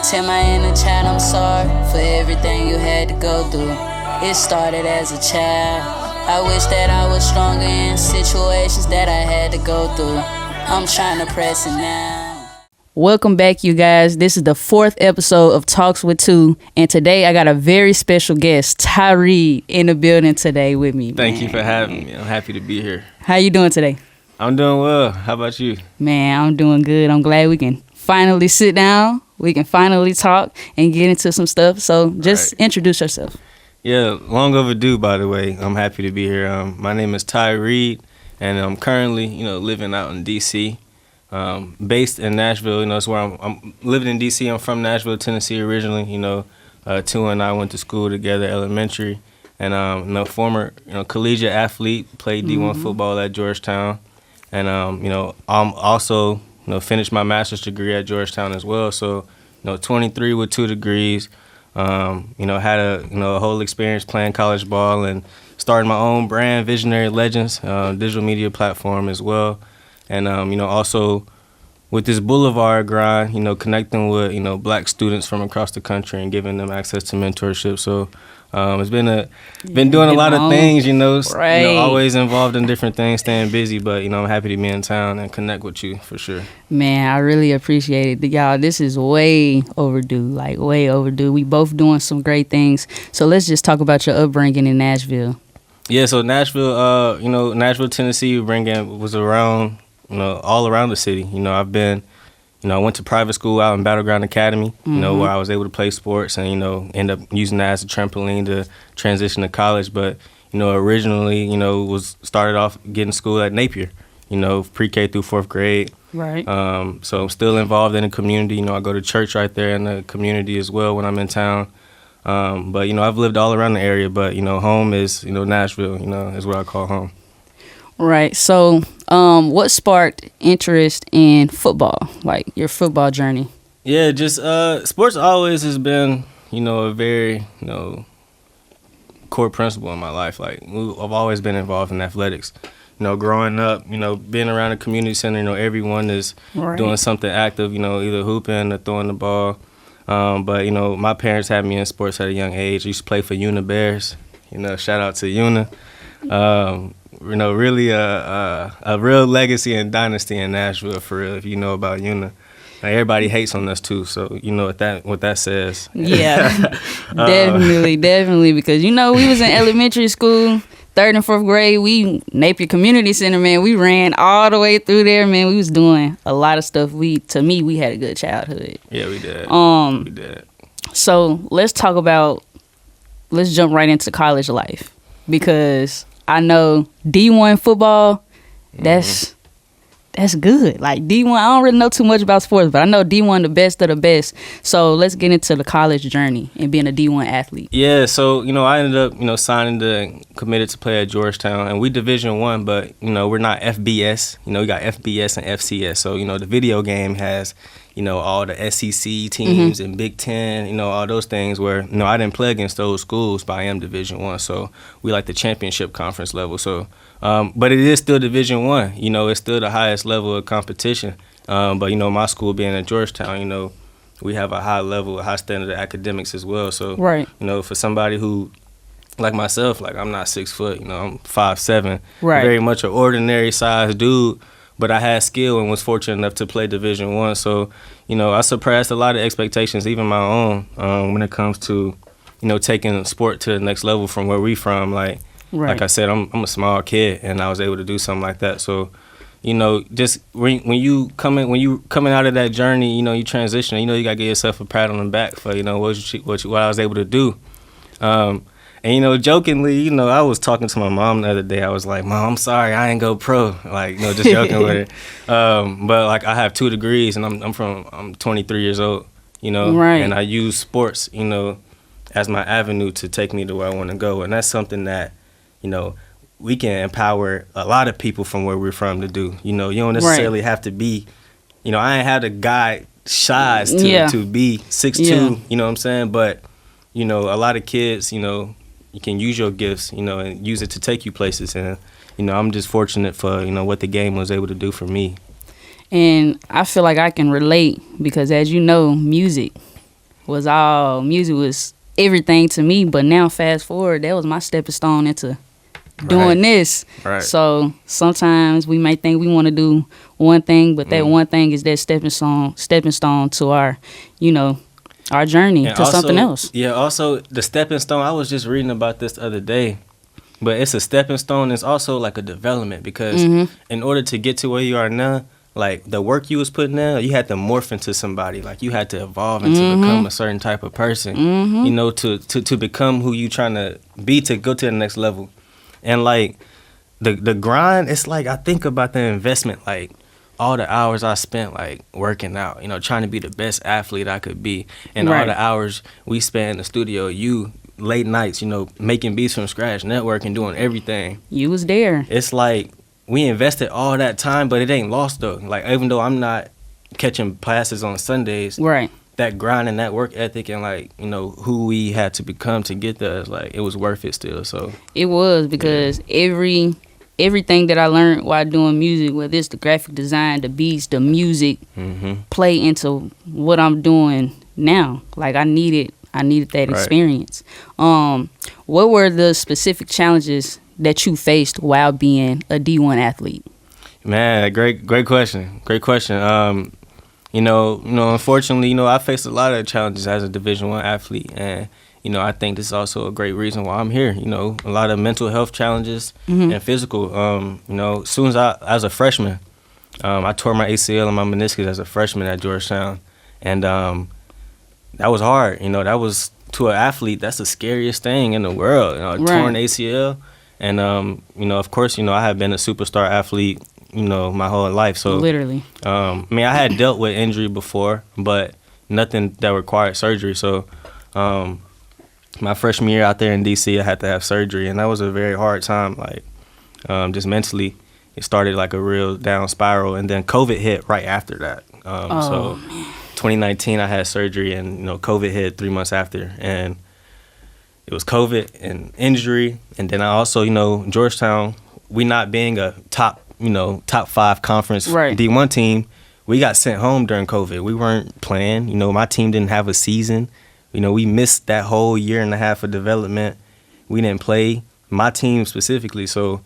tell my inner child I'm sorry for everything you had to go through. It started as a child. I wish that I was stronger in situations that I had to go through. I'm trying to press it now. Welcome back, you guys. This is the 4th episode of Talks with Two, and today I got a very special guest, Tyree, in the building today with me. Thank you for having me. I'm happy to be here. How you doing today? I'm doing well. How about you? Man, I'm doing good. I'm glad we can finally sit down. We can finally talk and get into some stuff. So just introduce yourself. Yeah, long overdue, by the way. I'm happy to be here. My name is Tyree, and I'm currently, living out in D.C., based in Nashville. That's where I'm living in D.C. I'm from Nashville, Tennessee originally. Tua and I went to school together, elementary, and former, collegiate athlete, played D1 football at Georgetown, and I'm also, finished my master's degree at Georgetown as well. So, 23 with 2 degrees. Had a whole experience playing college ball and starting my own brand, Visionary Legends, digital media platform as well. And, also with this Boulevard grind, connecting with, Black students from across the country and giving them access to mentorship. So it's been doing a lot of things, always involved in different things, staying busy. But, I'm happy to be in town and connect with you for sure. Man, I really appreciate it. Y'all, this is way overdue, way overdue. We both doing some great things. So let's just talk about your upbringing in Nashville. Yeah, so Nashville, Nashville, Tennessee upbringing was around, all around the city. I've been, I went to private school out in Battleground Academy, where I was able to play sports and, end up using that as a trampoline to transition to college. But, originally, was started off getting school at Napier, pre-K through 4th grade. Right. So I'm still involved in the community. I go to church right there in the community as well when I'm in town. But, I've lived all around the area. But, home is, Nashville, is what I call home. Right. So what sparked interest in football, like your football journey? Yeah, just sports always has been, a very, core principle in my life. Like, I've always been involved in athletics. Growing up, being around a community center, everyone is doing something active, either hooping or throwing the ball. But, my parents had me in sports at a young age. I used to play for Una Bears. Shout out to Una. Really a real legacy and dynasty in Nashville, for real, if you know about Una. Everybody hates on us, too, so you know what that says. Yeah, definitely, because, we was in elementary school, 3rd and 4th grade, Napier Community Center, man, we ran all the way through there, man. We was doing a lot of stuff. We had a good childhood. Yeah, we did. We did. So let's jump right into college life, because I know D1 football, that's good. Like D1, I don't really know too much about sports, but I know D1 the best of the best. So let's get into the college journey and being a D1 athlete. Yeah, so, I ended up, signing committed to play at Georgetown, and we Division I, but, we're not FBS. We got FBS and FCS. So, the video game has, all the SEC teams and Big Ten, all those things where, I didn't play against those schools, but I am Division I. So we like the championship conference level. So, but it is still Division I. It's still the highest level of competition. But, my school being at Georgetown, we have a high level, a high standard of academics as well. So, for somebody who, like myself, like I'm not 6 foot, I'm 5'7", very much an ordinary sized dude. But I had skill and was fortunate enough to play Division I. So, I surpassed a lot of expectations, even my own, when it comes to, taking sport to the next level from where we from. Like I said, I'm a small kid, and I was able to do something like that. So, just when you coming out of that journey, you transition, you gotta give yourself a pat on the back for, what I was able to do. And, jokingly, I was talking to my mom the other day. I was like, Mom, I'm sorry, I ain't go pro. Like, just joking with her. But, like, I have 2 degrees, and I'm 23 years old, and I use sports, as my avenue to take me to where I want to go. And that's something that, we can empower a lot of people from where we're from to do. You don't necessarily have to be, I ain't had a guy size to be 6'2", you know what I'm saying? But, a lot of kids, you can use your gifts, and use it to take you places. And, I'm just fortunate for, what the game was able to do for me. And I feel like I can relate because, as you know, music was all music was everything to me. But now fast forward, that was my stepping stone into doing this. Right. So sometimes we may think we want to do one thing, but that one thing is that stepping stone to our, our journey and to also, something else. Yeah, also the stepping stone, I was just reading about this the other day, but it's a stepping stone. It's also like a development because in order to get to where you are now, like the work you was putting in, you had to morph into somebody. Like you had to evolve and to become a certain type of person, to become who you trying to be to go to the next level. And like the grind, it's like I think about the investment, like all the hours I spent like working out, trying to be the best athlete I could be. And all the hours we spent in the studio, you late nights, making beats from scratch, networking, doing everything. You was there. It's like we invested all that time, but it ain't lost though. Like even though I'm not catching classes on Sundays, right. That grind and that work ethic and like, who we had to become to get there, like it was worth it still. So it was because everything that I learned while doing music, whether it's the graphic design, the beats, the music, play into what I'm doing now. Like I needed that experience. What were the specific challenges that you faced while being a D1 athlete? Man, great question. Unfortunately, I faced a lot of challenges as a Division I athlete, and I think this is also a great reason why I'm here. A lot of mental health challenges and physical. As soon as as a freshman, I tore my ACL and my meniscus as a freshman at Georgetown, and that was hard. That was to an athlete. That's the scariest thing in the world. Torn ACL, and of course, I have been a superstar athlete. My whole life. So literally. I had dealt with injury before, but nothing that required surgery. So my freshman year out there in DC, I had to have surgery, and that was a very hard time. Like just mentally, it started like a real down spiral, and then COVID hit right after that. So 2019, I had surgery, and COVID hit 3 months after, and it was COVID and injury, and then I also, Georgetown, we not being a top 5 conference D1 team, we got sent home during COVID. We weren't playing. My team didn't have a season. We missed that whole year and a half of development. We didn't play, my team specifically. So,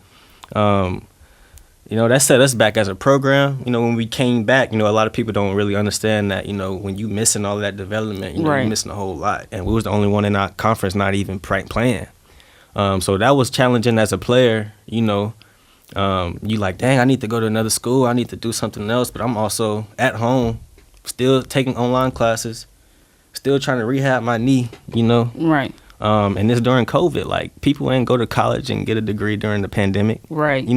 that set us back as a program. When we came back, a lot of people don't really understand that, when you missing all of that development, you're missing a whole lot. And we was the only one in our conference not even playing. So that was challenging as a player, you like, dang, I need to go to another school. I need to do something else. But I'm also at home, still taking online classes, still trying to rehab my knee, Right. And this during COVID. Like, people ain't go to college and get a degree during the pandemic. Right.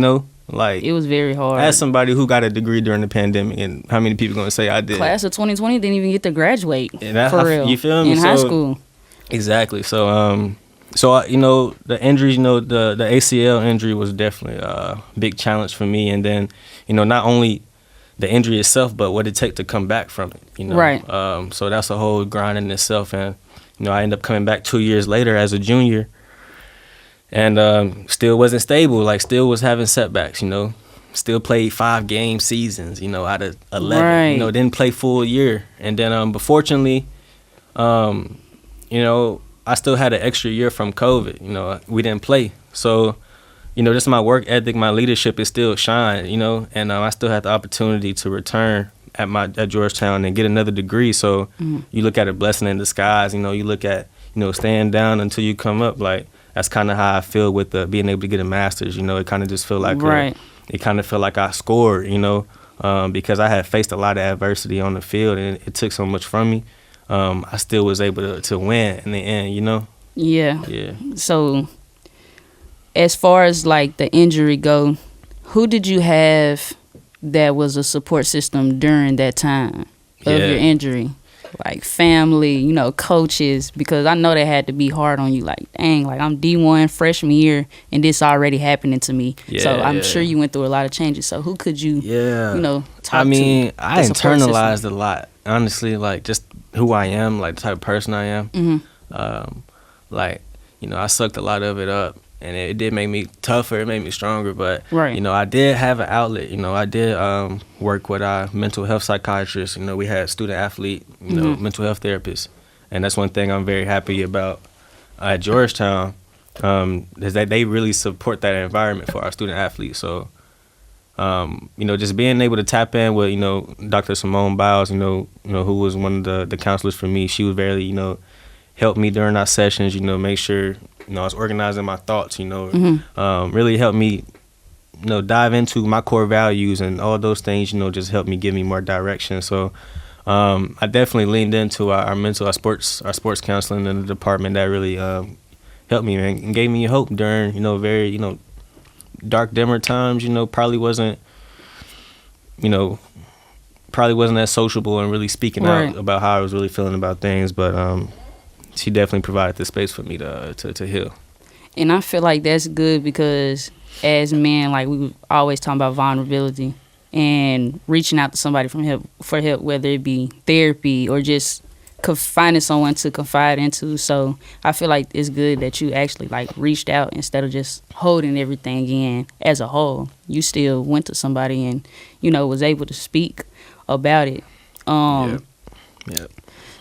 Like, it was very hard. As somebody who got a degree during the pandemic, and how many people going to say I did? Class of 2020 didn't even get to graduate, for real. You feel me? In high school. Exactly. So, the injuries, the ACL injury was definitely a big challenge for me. And then, not only the injury itself, but what it take to come back from it, Right. So that's a whole grind in itself. And, I ended up coming back 2 years later as a junior and still wasn't stable, like still was having setbacks, Still played 5-game seasons, out of 11, right. Didn't play full year. And then, but fortunately, I still had an extra year from COVID. We didn't play. So, just my work ethic, my leadership is still shine, and I still had the opportunity to return at Georgetown and get another degree. So you look at a blessing in disguise, you look at, staying down until you come up. Like, that's kind of how I feel with being able to get a master's. It kind of just feel like, it kind of felt like I scored, because I had faced a lot of adversity on the field and it took so much from me. I still was able to win in the end, Yeah. Yeah. So, as far as like the injury go, who did you have that was a support system during that time of your injury? Like family, coaches, because I know they had to be hard on you. Like, dang, like I'm D1 freshman year and this already happening to me. Yeah, so I'm sure you went through a lot of changes. So who could you, talk I mean, to? I internalized a lot, honestly, like just who I am, like the type of person I am. Mm-hmm. I sucked a lot of it up. And it did make me tougher. It made me stronger. But, right. I did have an outlet. I did work with our mental health psychiatrist. We had student athlete, mental health therapists And that's one thing I'm very happy about at Georgetown, is that they really support that environment for our student athletes. So, just being able to tap in with, Dr. Simone Biles, who was one of the counselors for me. She was very, helped me during our sessions, make sure, I was organizing my thoughts, really helped me, dive into my core values and all those things, just helped me give me more direction. So, I definitely leaned into our sports counseling in the department. That really helped me, man, and gave me hope during, very, dark, dimmer times. Probably wasn't as sociable and really speaking out about how I was really feeling about things. But she definitely provided the space for me to heal. And I feel like that's good because as men, like we always talk about vulnerability and reaching out to somebody for help, whether it be therapy or just finding someone to confide into. So I feel like it's good that you actually like reached out instead of just holding everything in as a whole. You still went to somebody and, was able to speak about it. Yep.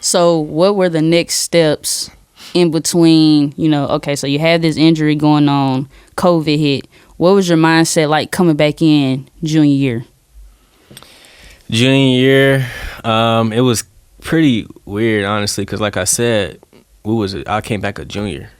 So what were the next steps in between, okay, so you had this injury going on, COVID hit. What was your mindset like coming back in junior year? Junior year, it was pretty weird, honestly, because like I said, I came back a junior.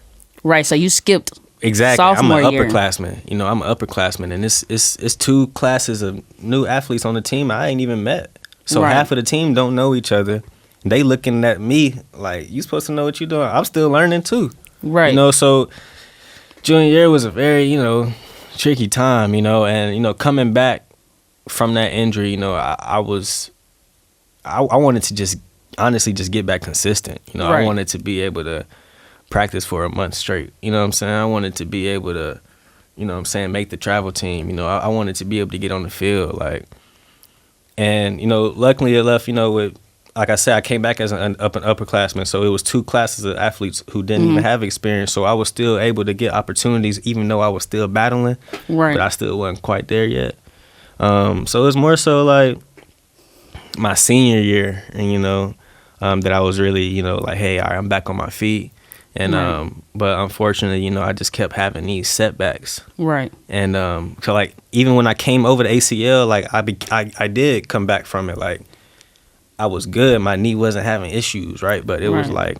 Right, so you skipped exactly. I'm an year. upperclassman. I'm an upperclassman, and it's 2 classes of new athletes on the team I ain't even met. So half of the team don't know each other. They looking at me like, you supposed to know what you're doing. I'm still learning too. Right. So junior year was a very, tricky time, and, coming back from that injury, I wanted to just honestly just get back consistent. I wanted to be able to practice for a month straight. You know what I'm saying? I wanted to be able to, make the travel team. I wanted to be able to get on the field. And, luckily it left, with, like I said, I came back as an upperclassman, so it was 2 classes of athletes who didn't even have experience, so I was still able to get opportunities even though I was still battling, but I still wasn't quite there yet. So it was more so like my senior year, and that I was really, like, hey, all right, I'm back on my feet, and but unfortunately, I just kept having these setbacks, and so like even when I came over the ACL, like I did come back from it, like I was good, my knee wasn't having issues, right, but it was like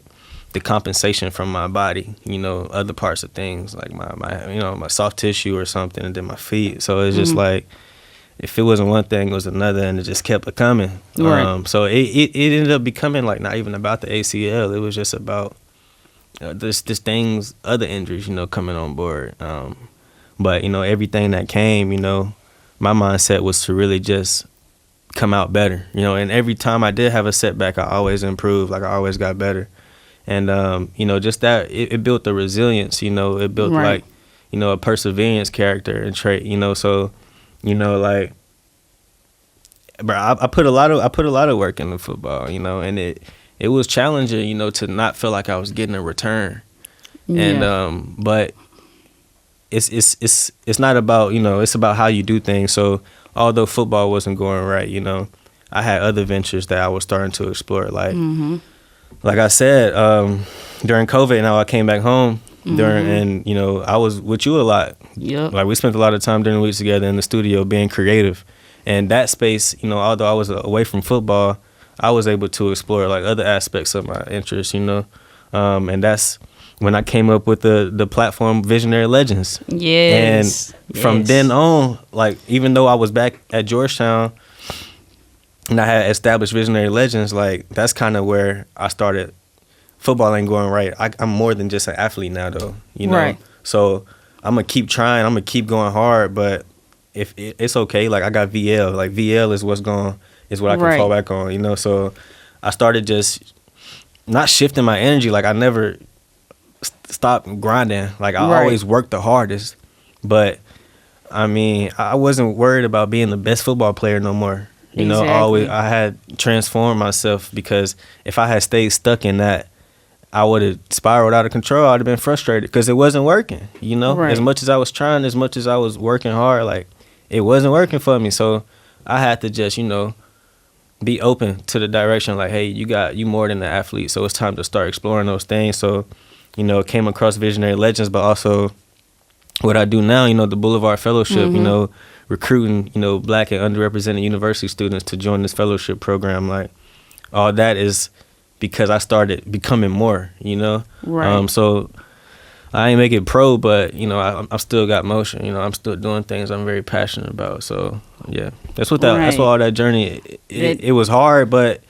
the compensation from my body, other parts of things like my my soft tissue or something, and then my feet. So it's just like, if it wasn't one thing, it was another, and it just kept coming. So it ended up becoming like not even about the ACL. It was just about this things, other injuries, coming on board. But everything that came, my mindset was to really just come out better, and every time I did have a setback, I always improved, like I always got better. And just that it built the resilience, it built like, a perseverance character and trait, so like, bro, I put a lot of work into football, and it was challenging, to not feel like I was getting a return. And but it's not about, it's about how you do things. So although football wasn't going right, I had other ventures that I was starting to explore. Like I said, during COVID, I came back home and I was with you a lot. Like we spent a lot of time during the weeks together in the studio being creative. And that space, although I was away from football, I was able to explore like other aspects of my interests, and that's when I came up with the platform Visionary Legends. Yes. And from then on, like, even though I was back at Georgetown and I had established Visionary Legends, like, that's kind of where I started. Football ain't going right. I'm more than just an athlete now, though, Right. So I'm going to keep trying. I'm going to keep going hard, but if it's okay. Like, I got VL. Like, VL is what I can fall back on, So I started just not shifting my energy. Like, I never stopped grinding. Like, I always worked the hardest. But, I mean, I wasn't worried about being the best football player no more. I had transformed myself, because if I had stayed stuck in that, I would have spiraled out of control. I would have been frustrated because it wasn't working, As much as I was trying, as much as I was working hard, like, it wasn't working for me. So I had to just, be open to the direction, like, hey, you more than an athlete, so it's time to start exploring those things. So, came across Visionary Legends, but also what I do now, the Boulevard Fellowship, recruiting, Black and underrepresented university students to join this fellowship program. Like, all that is because I started becoming more, Right. So I ain't make it pro, but, I still got motion. I'm still doing things I'm very passionate about. So, yeah, that's what that's what all that journey, it was hard, but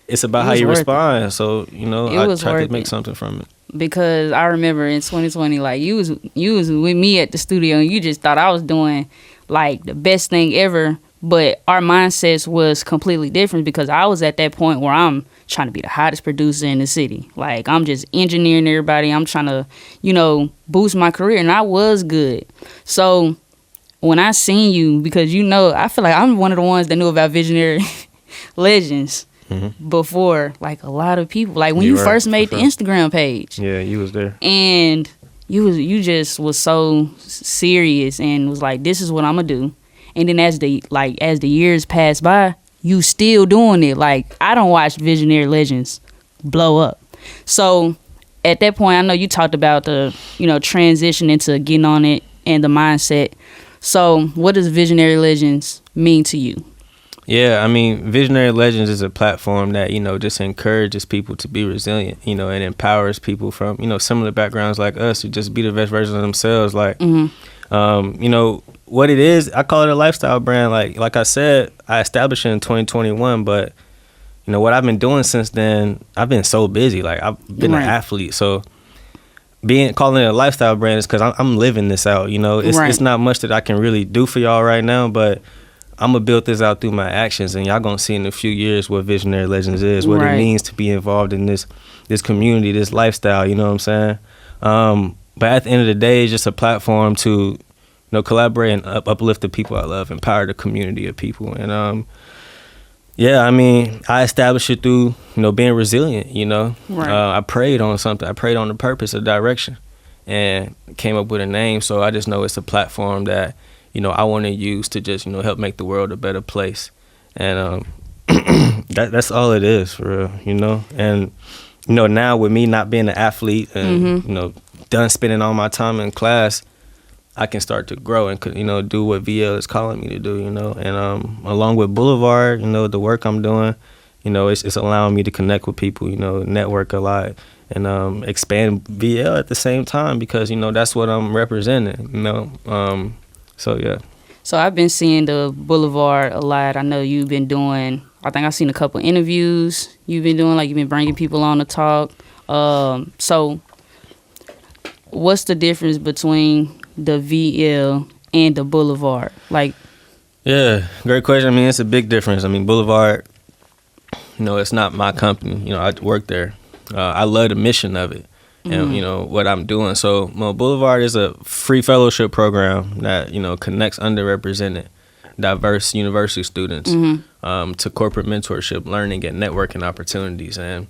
it's about how you respond. So, I tried to make something from it. Because I remember in 2020, like, you was with me at the studio, and you just thought I was doing, like, the best thing ever. But our mindsets was completely different, because I was at that point where I'm trying to be the hottest producer in the city. Like, I'm just engineering everybody. I'm trying to, boost my career, and I was good. So when I seen you, because, I feel like I'm one of the ones that knew about Visionary Legends before, like, a lot of people. Like, when you first made the Instagram page. Yeah, you was there. And you just was so serious and was like, this is what I'm going to do. And then as the years pass by, you still doing it. Like, I don't watch Visionary Legends blow up. So at that point, I know you talked about the, transition into getting on it and the mindset. So what does Visionary Legends mean to you? Yeah, I mean, Visionary Legends is a platform that, just encourages people to be resilient, and empowers people from, similar backgrounds like us to just be the best version of themselves. Like, what it is, I call it a lifestyle brand. Like I said, I established it in 2021, but, what I've been doing since then, I've been so busy. Like, I've been an athlete. So calling it a lifestyle brand is because I'm living this out, It's not much that I can really do for y'all right now, but I'm going to build this out through my actions, and y'all going to see in a few years what Visionary Legends is, what it means to be involved in this community, this lifestyle, you know what I'm saying? But at the end of the day, it's just a platform to, collaborate and uplift the people I love, empower the community of people. And, I established it through, being resilient, I prayed on something. I prayed on the purpose, a direction, and came up with a name. So I just know it's a platform that, I want to use to just, help make the world a better place. And that's all it is, for real, And, now with me not being an athlete and, done spending all my time in class, I can start to grow and, do what VL is calling me to do, And along with Boulevard, the work I'm doing, it's allowing me to connect with people, network a lot, and expand VL at the same time, because, that's what I'm representing, So, yeah. So I've been seeing the Boulevard a lot. I know you've been doing, I think I've seen a couple interviews you've been doing, like you've been bringing people on to talk. So what's the difference between the VL and the Boulevard? Like, yeah, great question. I mean, it's a big difference. I mean, Boulevard, it's not my company. I work there. I love the mission of it. And, what I'm doing. So, Boulevard is a free fellowship program that, connects underrepresented, diverse university students to corporate mentorship, learning, and networking opportunities. And,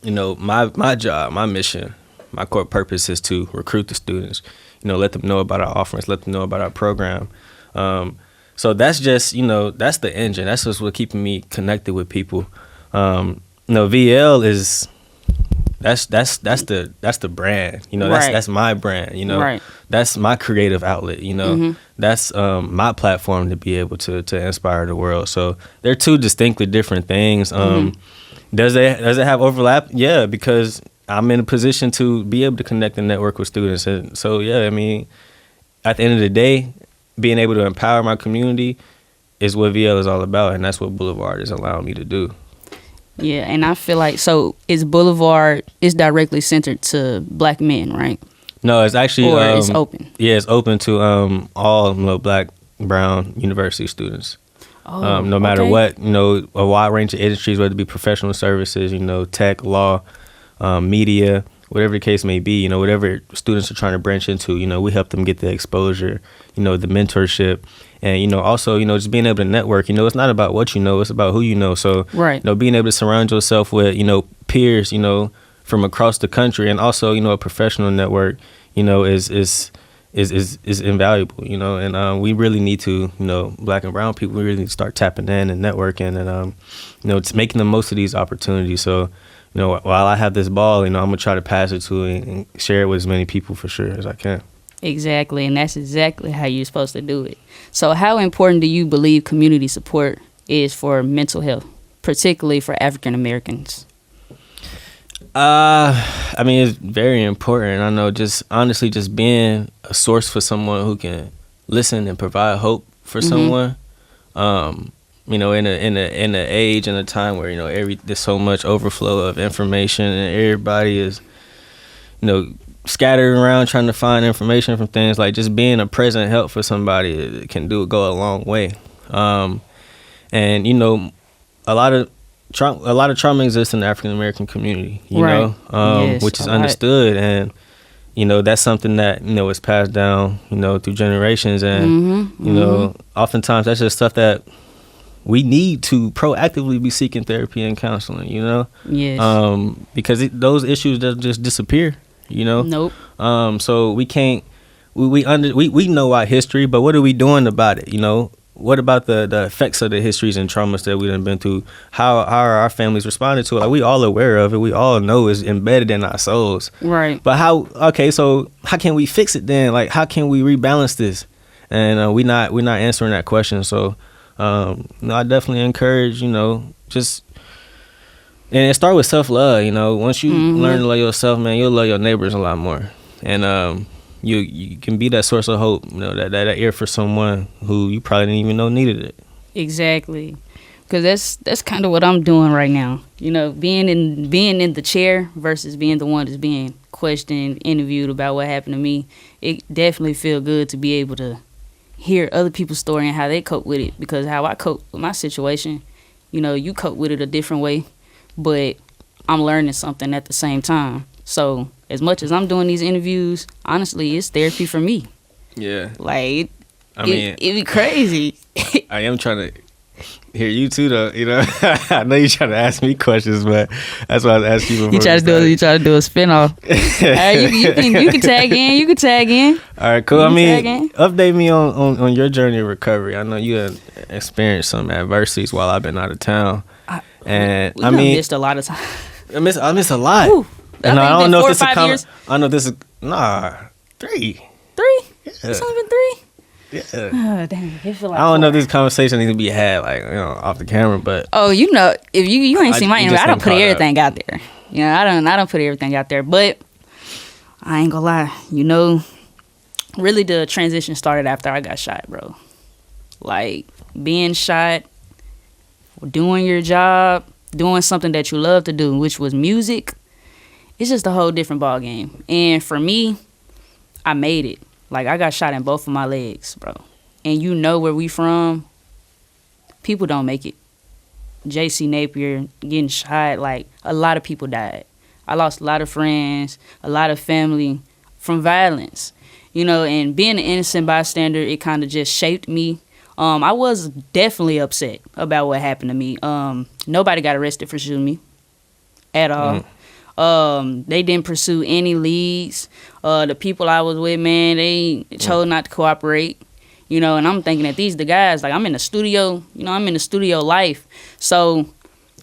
my job, my mission, my core purpose is to recruit the students, let them know about our offerings, let them know about our program. So that's just, that's the engine. That's just what keeping me connected with people. VL is... That's the brand, that's my brand, that's my creative outlet, that's my platform to be able to inspire the world. So they're two distinctly different things. Does it have overlap? Yeah, because I'm in a position to be able to connect and network with students. And so, yeah, I mean, at the end of the day, being able to empower my community is what VL is all about, and that's what Boulevard is allowing me to do. Yeah, and I feel like, so is Boulevard is directly centered to Black men, right? No, it's actually... Or it's open? Yeah, it's open to all Black, brown university students. No matter what, a wide range of industries, whether it be professional services, tech, law, media, whatever the case may be, whatever students are trying to branch into, we help them get the exposure, the mentorship. And, also, just being able to network, it's not about what you know, it's about who you know. So, being able to surround yourself with, peers, from across the country, and also, a professional network, is is invaluable, you know, and we really need to, you know, Black and brown people, we really need to start tapping in and networking and, you know, it's making the most of these opportunities. So, you know, while I have this ball, you know, I'm going to try to pass it to and share it with as many people for sure as I can. Exactly, and that's exactly how you're supposed to do it. So how important do you believe community support is for mental health, particularly for African Americans? I mean, it's very important. I know, just honestly, just being a source for someone who can listen and provide hope for someone. You know, in a age and a time where, you know, there's so much overflow of information and everybody is, you know, scattered around trying to find information from things. Like, just being a present help for somebody, it can go a long way. And you know, a lot of trauma exists in the African American community, you know, Yes, which is understood, and you know, that's something that, you know, is passed down, you know, through generations, and you know, oftentimes that's just stuff that we need to proactively be seeking therapy and counseling, you know. Yes. Because those issues don't just disappear, you know. Nope. So we can't. We know our history, but what are we doing about it? You know, what about the effects of the histories and traumas that we done been through? How are our families responding to it? Like, we all aware of it. We all know it's embedded in our souls. Right. But so how can we fix it then? Like, how can we rebalance this? And we're not answering that question. So I definitely encourage, you know, just, and it start with self-love. You know, once you learn to love yourself, man, you'll love your neighbors a lot more. And you can be that source of hope, you know, that ear for someone who you probably didn't even know needed it. Exactly, because that's kind of what I'm doing right now. You know, being in the chair versus being the one that's being questioned, interviewed about what happened to me. It definitely feel good to be able to hear other people's story and how they cope with it. Because how I cope with my situation, you know, you cope with it a different way, but I'm learning something at the same time. So as much as I'm doing these interviews, honestly, it's therapy for me. Yeah. Like, I mean, it'd be crazy. I am trying to hear you too, though. You know, I know you're trying to ask me questions, but that's why I was asking you before. You try to do a spinoff. You can tag in. You can tag in. All right, cool. I mean, update me on your journey of recovery. I know you have experienced some adversities while I've been out of town, and I mean, missed a lot of time. I miss a lot. Ooh. And I don't know if this is 4 or 5 years. I know this is 3. 3? Yeah. It's only been 3? Yeah. Oh, damn. It feel like I don't 4. know if this conversation needs to be had, like, you know, off the camera, but Oh, you know, if you ain't seen my interview, I don't put caught everything out there. You know, I don't put everything out there, but I ain't gonna lie. You know, really the transition started after I got shot, bro. Like, being shot, doing your job, doing something that you love to do, which was music. It's just a whole different ball game. And for me, I made it. Like, I got shot in both of my legs, bro. And you know where we from, people don't make it. J.C. Napier getting shot, like, a lot of people died. I lost a lot of friends, a lot of family from violence. You know, and being an innocent bystander, it kind of just shaped me. I was definitely upset about what happened to me. Nobody got arrested for shooting me at all. They didn't pursue any leads. The people I was with, man, they chose not to cooperate. You know, and I'm thinking that the guys, like, I'm in the studio, you know, I'm in the studio life. So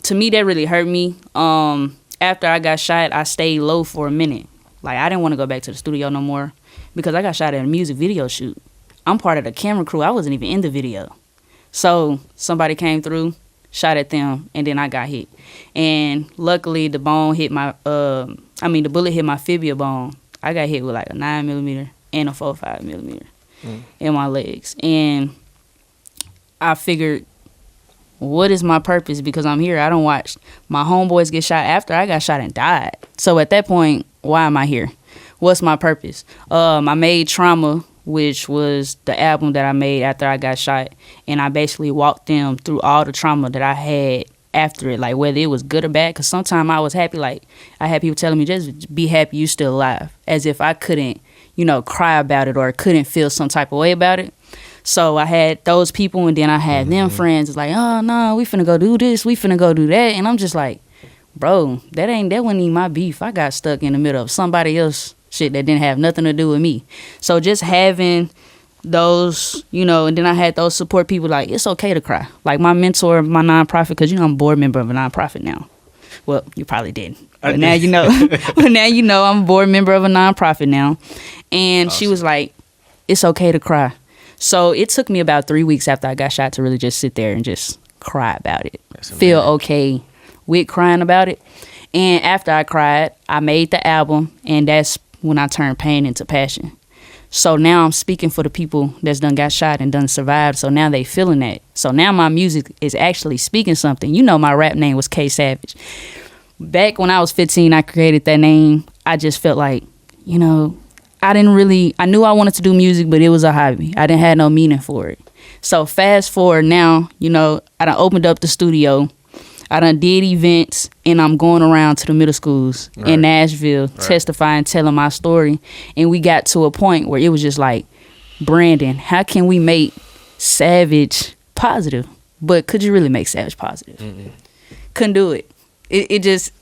to me, that really hurt me. After I got shot, I stayed low for a minute. Like, I didn't want to go back to the studio no more because I got shot at a music video shoot. I'm part of the camera crew. I wasn't even in the video. So somebody came through, shot at them, and then I got hit. And luckily, the bullet hit my fibula bone. I got hit with like a 9mm and a 4.5mm in my legs. And I figured, what is my purpose? Because I'm here. I don't watch my homeboys get shot after I got shot and died. So at that point, why am I here? What's my purpose? I made Trauma, which was the album that I made after I got shot. And I basically walked them through all the trauma that I had after it, like whether it was good or bad. Because sometimes I was happy, like I had people telling me, just be happy you still alive. As if I couldn't, you know, cry about it or couldn't feel some type of way about it. So I had those people, and then I had them friends. It's like, oh, no, we finna go do this. We finna go do that. And I'm just like, bro, that wasn't even my beef. I got stuck in the middle of somebody else shit that didn't have nothing to do with me. So just having those, you know, and then I had those support people like, it's okay to cry. Like my mentor of my nonprofit, because, you know, I'm a board member of a nonprofit now. Well, you probably didn't. But now you know. But now you know I'm a board member of a nonprofit now. And awesome. She was like, it's okay to cry. So it took me about 3 weeks after I got shot to really just sit there and just cry about it. Feel okay with crying about it. And after I cried, I made the album, and that's when I turned pain into passion. So now I'm speaking for the people that's done got shot and done survived. So now they feeling that. So now my music is actually speaking something. You know, my rap name was K Savage. Back when I was 15, I created that name. I just felt like, you know, I knew I wanted to do music, but it was a hobby. I didn't have no meaning for it. So fast forward now, you know, I done opened up the studio. I done did events, and I'm going around to the middle schools in Nashville, testifying, telling my story. And we got to a point where it was just like, Brandon, how can we make Savage positive? But could you really make Savage positive? Mm-mm. Couldn't do it. It just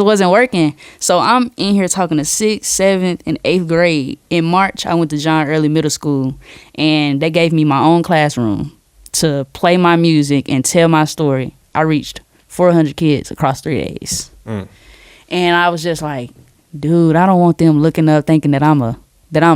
wasn't working. So I'm in here talking to 6th, 7th, and 8th grade. In March, I went to John Early Middle School, and they gave me my own classroom to play my music and tell my story. I reached 400 kids across 3 days. And I was just like, dude, I don't want them looking up thinking that I'm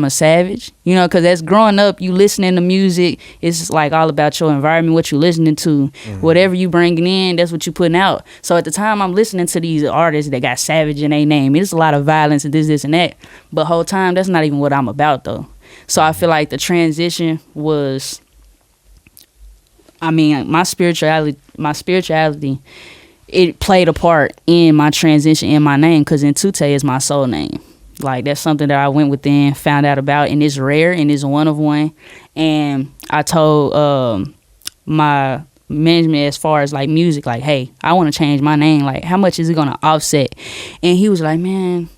a savage. You know, because as growing up, you listening to music, it's like all about your environment, what you listening to. Whatever you bringing in, that's what you putting out. So at the time, I'm listening to these artists that got savage in their name. It's a lot of violence and this, and that. But whole time, that's not even what I'm about, though. So I feel like the transition was, I mean, my spirituality, it played a part in my transition in my name, because Intute is my soul name. Like, that's something that I went within, found out about, and it's rare, and it's one of one. And I told my management, as far as like music, like, hey, I want to change my name. Like, how much is it going to offset? And he was like, man,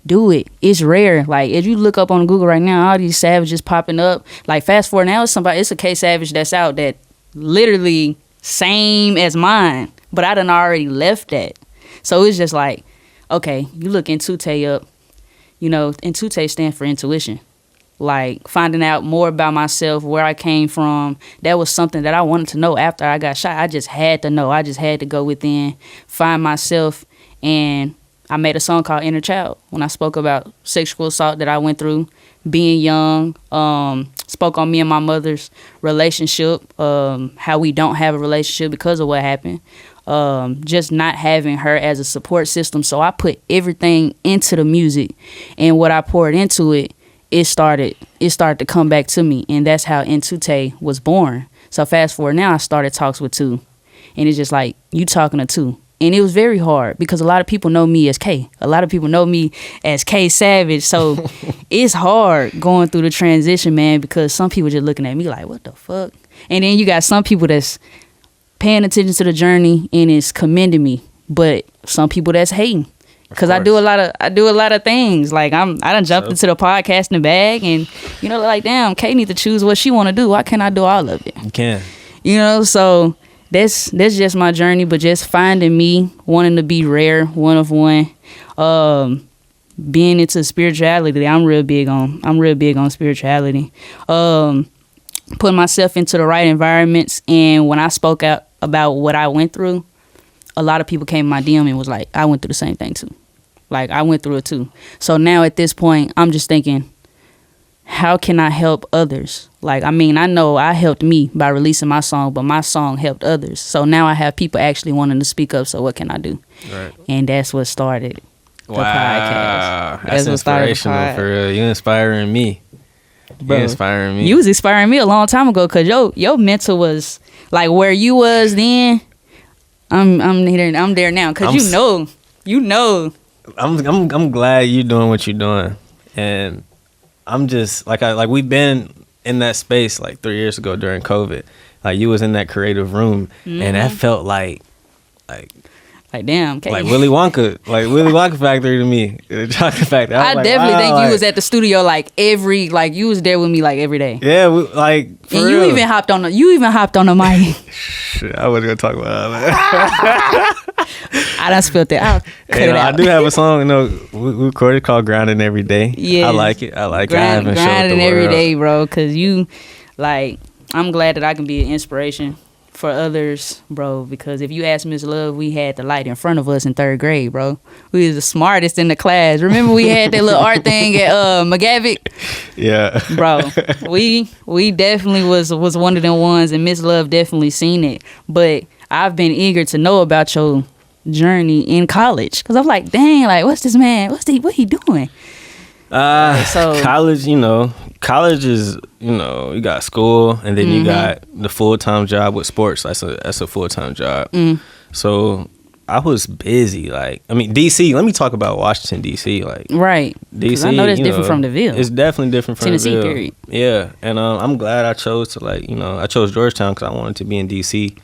do it. It's rare. Like, if you look up on Google right now, all these savages popping up. Like, fast forward now, it's a K Savage that's out that literally same as mine, but I done already left that. So it's just like, okay, you look Intute up, you know, Intute stands for intuition. Like, finding out more about myself, where I came from. That was something that I wanted to know after I got shot. I just had to know. I just had to go within, find myself. And I made a song called Inner Child when I spoke about sexual assault that I went through, being young, spoke on me and my mother's relationship, how we don't have a relationship because of what happened, just not having her as a support system. So I put everything into the music, and what I poured into it, it started to come back to me, and that's how Intute was born. So fast forward now, I started Talkz with 2, and it's just like, you talking to 2. And it was very hard because a lot of people know me as K. A lot of people know me as K Savage. So it's hard going through the transition, man, because some people just looking at me like, what the fuck? And then you got some people that's paying attention to the journey and is commending me. But some people that's hating. Because I do a lot of things. Like, I done jumped into the podcasting bag, and, you know, like, damn, K need to choose what she want to do. Why can't I do all of it? You can. You know, so that's just my journey, but just finding me, wanting to be rare, one of one, being into spirituality. I'm real big on spirituality. Putting myself into the right environments, and when I spoke out about what I went through, a lot of people came in my DM and was like, I went through the same thing too. Like, I went through it too. So now at this point, I'm just thinking, how can I help others? Like, I mean, I know I helped me by releasing my song, but my song helped others. So now I have people actually wanting to speak up. So what can I do? Right. And that's what started the podcast. That's inspirational for real. You inspiring me. Bro, you inspiring me. You was inspiring me a long time ago, because your mental was like where you was then. I'm there now, because you know. I'm glad you're doing what you're doing, and I'm just like we've been in that space like 3 years ago during COVID. Like, you was in that creative room, and that felt like damn, okay. Like Willy Wonka factory to me, the chocolate factory. I definitely think you was at the studio you was there with me like every day. Yeah, for real. You even hopped on the mic. Shit, I wasn't gonna talk about that. I done spilled it. I'll cut it out. I do have a song, you know, we recorded called "Grinding Every Day." Yeah, I like it. I haven't showed grinding the every world. day, bro. Cause you, like, I'm glad that I can be an inspiration for others, bro. Because if you ask Miss Love, we had the light in front of us in 3rd grade, bro. We was the smartest in the class. Remember we had that little art thing at McGavick? Yeah, Bro, we definitely was one of them ones, and Miss Love definitely seen it. But I've been eager to know about your journey in college, because I'm like, dang, like, what's this man? What he doing? So college, you know, college is, you know, you got school, and then you got the full-time job with sports. That's a full-time job. So I was busy. Like, I mean, DC. Let me talk about Washington, DC. Like, right, DC. I know that's different from the Ville. It's definitely different from Tennessee, the Ville. period. Yeah, and I'm glad I chose to, like, you know, I chose Georgetown because I wanted to be in DC.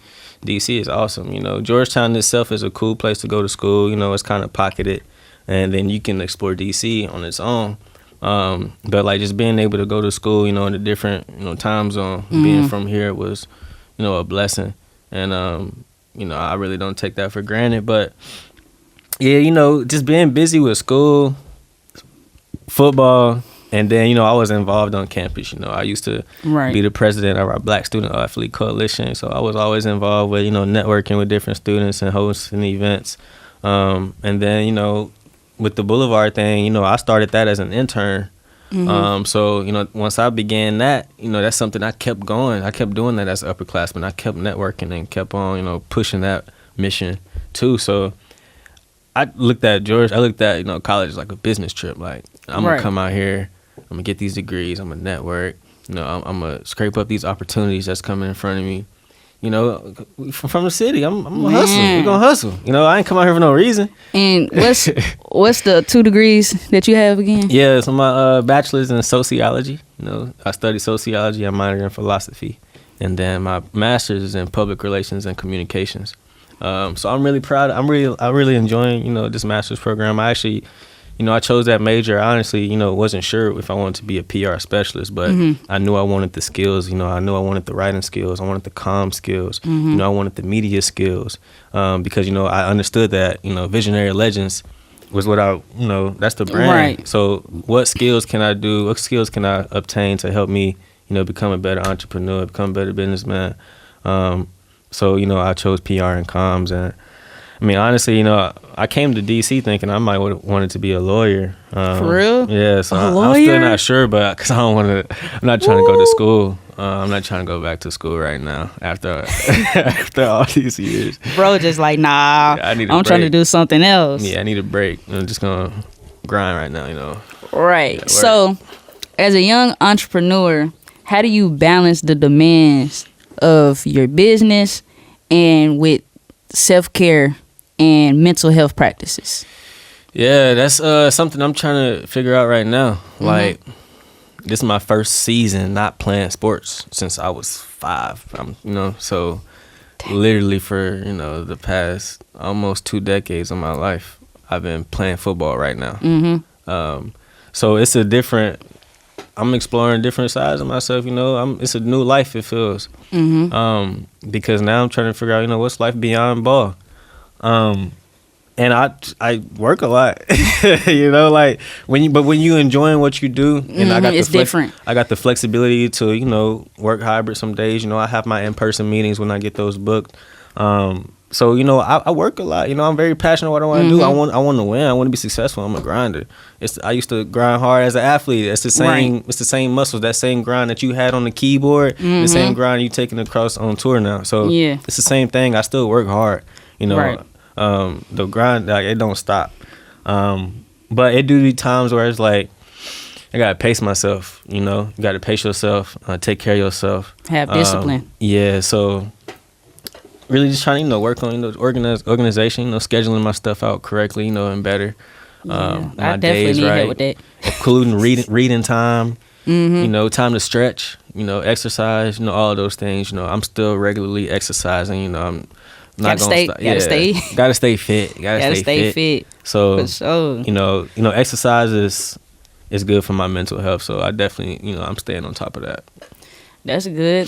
DC is awesome. You know, Georgetown itself is a cool place to go to school. You know, it's kind of pocketed, and then you can explore DC on its own. But like just being able to go to school, you know, in a different, you know, time zone, being from here was, you know, a blessing. And, you know, I really don't take that for granted. But yeah, you know, just being busy with school, football, and then, you know, I was involved on campus. You know, I used to be the president of our Black Student Athlete Coalition. So I was always involved with, you know, networking with different students and hosting events. And then, you know, with the Boulevard thing, you know, I started that as an intern. So, you know, once I began that, you know, that's something I kept going. I kept doing that as an upperclassman. I kept networking and kept on, you know, pushing that mission too. So I looked at, you know, college as like a business trip. Like, I'm going to come out here, I'm going to get these degrees, I'm going to network, you know, I'm going to scrape up these opportunities that's coming in front of me. You know, from the city, I'm gonna hustle. We're gonna hustle. You know, I ain't come out here for no reason. And what's the 2 degrees that you have again? Yeah, so my bachelor's in sociology. You know, I study sociology. I minored in philosophy, and then my master's is in public relations and communications. So I'm really proud. I'm really enjoying, you know, this master's program. I actually, you know, I chose that major. I honestly, you know, wasn't sure if I wanted to be a PR specialist, but I knew I wanted the skills. You know, I knew I wanted the writing skills. I wanted the comm skills. You know, I wanted the media skills because, you know, I understood that, you know, Visionary Legends was what I, you know, that's the brand. Right. So what skills can I do? What skills can I obtain to help me, you know, become a better entrepreneur, become a better businessman? So, you know, I chose PR and comms. And I mean, honestly, you know, I came to DC thinking I might have wanted to be a lawyer. For real? Yeah, so I'm still not sure, but because I'm not trying to go to school. I'm not trying to go back to school right now after all these years. Bro, just like, nah, I'm trying to do something else. Yeah, I need a break. I'm just going to grind right now, you know. Right. So, as a young entrepreneur, how do you balance the demands of your business and with self-care and mental health practices? Yeah, that's something I'm trying to figure out right now. Like, this is my first season not playing sports since I was 5. You know, so literally for, you know, the past almost 2 decades of my life, I've been playing football right now. So it's a different. I'm exploring different sides of myself. You know, it's a new life. It feels. Because now I'm trying to figure out, you know, what's life beyond ball. And I work a lot, you know, like when you enjoying what you do, and I got it's different. I got the flexibility to, you know, work hybrid some days. You know, I have my in-person meetings when I get those booked. So, you know, I work a lot. You know, I'm very passionate what I want to do. I want to win. I want to be successful. I'm a grinder. I used to grind hard as an athlete. It's the same. Right. It's the same muscles. That same grind that you had on the keyboard. The same grind you taking across on tour now. So it's the same thing. I still work hard. You know, the grind, like, it don't stop. But it do be times where it's like I gotta pace myself. You know, you gotta pace yourself. Take care of yourself. Have discipline. Yeah. So. Really just trying to, you know, work on, you know, organization, you know, scheduling my stuff out correctly, you know, and better. I my definitely days need right, help with that. Including reading time, you know, time to stretch, you know, exercise, you know, all of those things. You know, I'm still regularly exercising. You know, I'm not gonna stop. Gotta stay fit. Gotta stay fit. So, for sure. you know, exercise is good for my mental health. So I definitely, you know, I'm staying on top of that. That's good.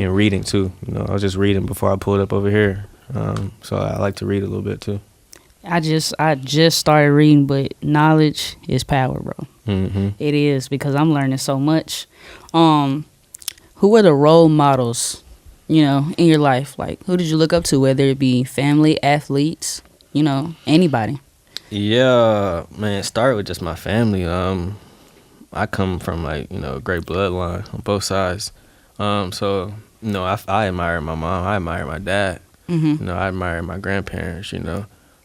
And reading too. You know, I was just reading before I pulled up over here. So I like to read a little bit too. I just started reading, but knowledge is power, bro. Mm-hmm. It is, because I'm learning so much. Who are the role models, in your life? Like, who did you look up to, whether it be family, athletes, anybody? Yeah, man, start with just my family. I come from a great bloodline on both sides. So I admire my mom. I admire my dad. Mm-hmm. I admire my grandparents.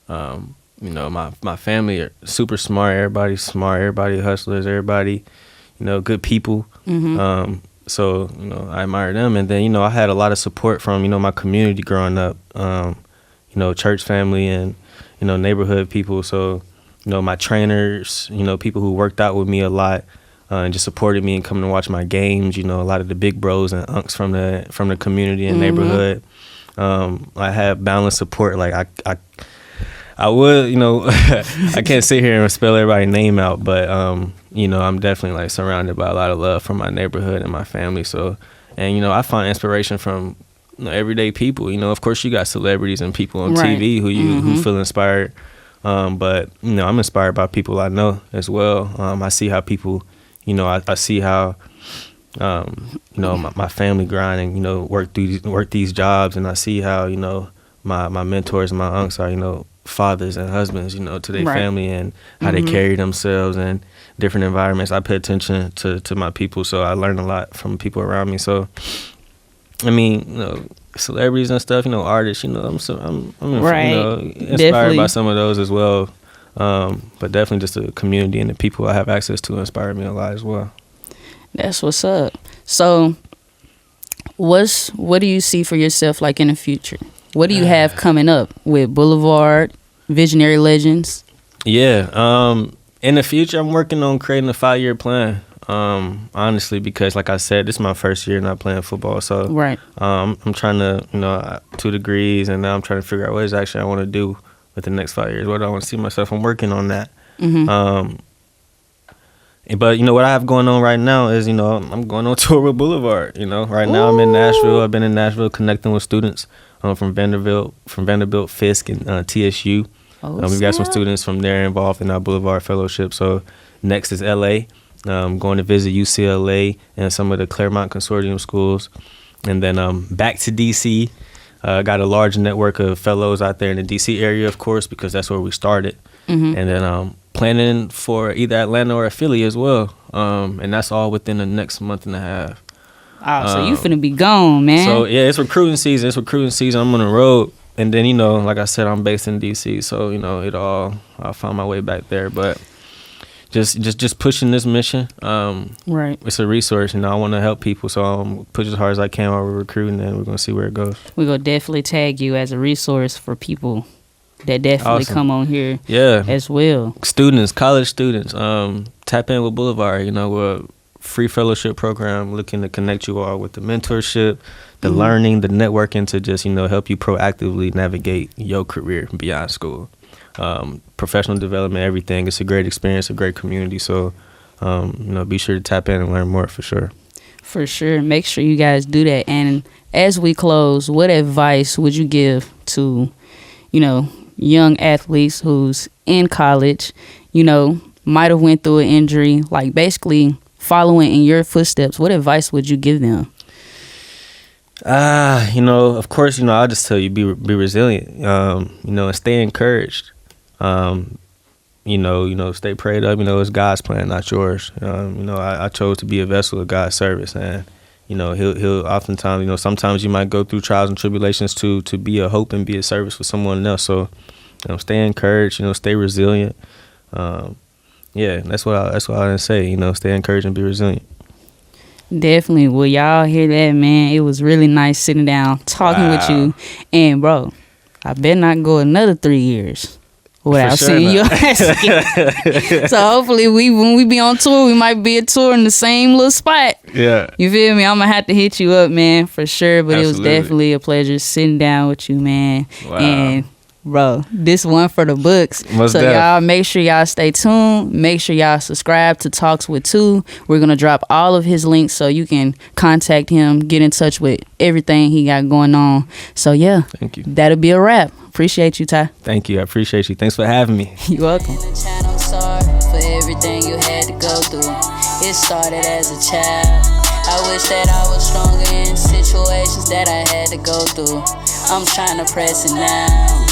My family are super smart. Everybody's smart. Everybody hustlers. Everybody, good people. Mm-hmm. So I admire them. And then I had a lot of support from my community growing up. Church family and neighborhood people. So my trainers. People who worked out with me a lot. And just supported me and coming to watch my games. A lot of the big bros and unks from the community and Mm-hmm. neighborhood. I have balanced support. Like I would, I can't sit here and spell everybody's name out, but I'm definitely surrounded by a lot of love from my neighborhood and my family. So, and I find inspiration from everyday people. Of course you got celebrities and people on Right. TV who feel inspired. But I'm inspired by people I know as well. I see how people. I see how, my family grinding, work these jobs, and I see how, my mentors and my unks are, fathers and husbands, to their Right. family and how they carry themselves in different environments. I pay attention to my people, so I learn a lot from people around me. So, I mean, celebrities and stuff, artists, I'm Right. inspired Definitely. by some of those as well. But definitely just the community and the people I have access to inspire me a lot as well. That's what's up. So, what do you see for yourself in the future? What do you have coming up with Boulevard, Visionary Legends? Yeah. In the future, I'm working on creating a 5-year plan. Honestly, because like I said, this is my first year not playing football. So Right. I'm trying to, 2 degrees, and now I'm trying to figure out what exactly I want to do with the next 5 years. What do I want to see myself? I'm working on that. Mm-hmm. But what I have going on right now is I'm going on tour with Boulevard. Right now I'm in Nashville. I've been in Nashville connecting with students from Vanderbilt, Fisk, and TSU. We've got some students from there involved in our Boulevard Fellowship. So next is LA. Going to visit UCLA and some of the Claremont Consortium schools, and then back to DC. Got a large network of fellows out there in the DC area, of course, because that's where we started. Mm-hmm. And then planning for either Atlanta or Philly as well. And that's all within the next month and a half. Oh, so you finna be gone, man. So yeah, it's recruiting season. I'm on the road, and then like I said, I'm based in DC, so I'll find my way back there. But just pushing this mission. Right. It's a resource, I want to help people, so I'm push as hard as I can while we're recruiting, and we're gonna see where it goes. We're gonna definitely tag you as a resource for people that definitely Awesome. come on here Yeah, as well. students, college students, tap in with Boulevard. We're a free fellowship program looking to connect you all with the mentorship, the learning, the networking to just help you proactively navigate your career beyond school. Professional development, everything. It's a great experience, a great community. So, be sure to tap in and learn more for sure. For sure. Make sure you guys do that. And as we close, what advice would you give to, young athletes who's in college, might have went through an injury, basically following in your footsteps? What advice would you give them? Of course, I'll just tell you, be resilient, and stay encouraged. Stay prayed up. It's God's plan, not yours. I chose to be a vessel of God's service, and he'll oftentimes, sometimes you might go through trials and tribulations to be a hope and be a service for someone else. So, stay encouraged. Stay resilient. That's what I say. Stay encouraged and be resilient. Definitely. Well, y'all hear that, man? It was really nice sitting down talking with you, and bro, I better not go another 3 years without seeing your ass again. So hopefully when we be on tour, we might be a tour in the same little spot. Yeah. You feel me? I'm gonna have to hit you up, man, for sure. But Absolutely. It was definitely a pleasure sitting down with you, man. Wow. And Bro, this one for the books. Most so def. y'all make sure y'all stay tuned. Make sure y'all subscribe to Talks with Two. We're gonna drop all of his links so you can contact him, get in touch with everything he got going on. So yeah, Thank you. that'll be a wrap. Appreciate you, Ty. Thank you. I appreciate you. Thanks for having me. You're welcome. I'm sorry for everything you had to go through. It started as a child. I wish that I was stronger in situations that I had to go through. I'm trying to press it now.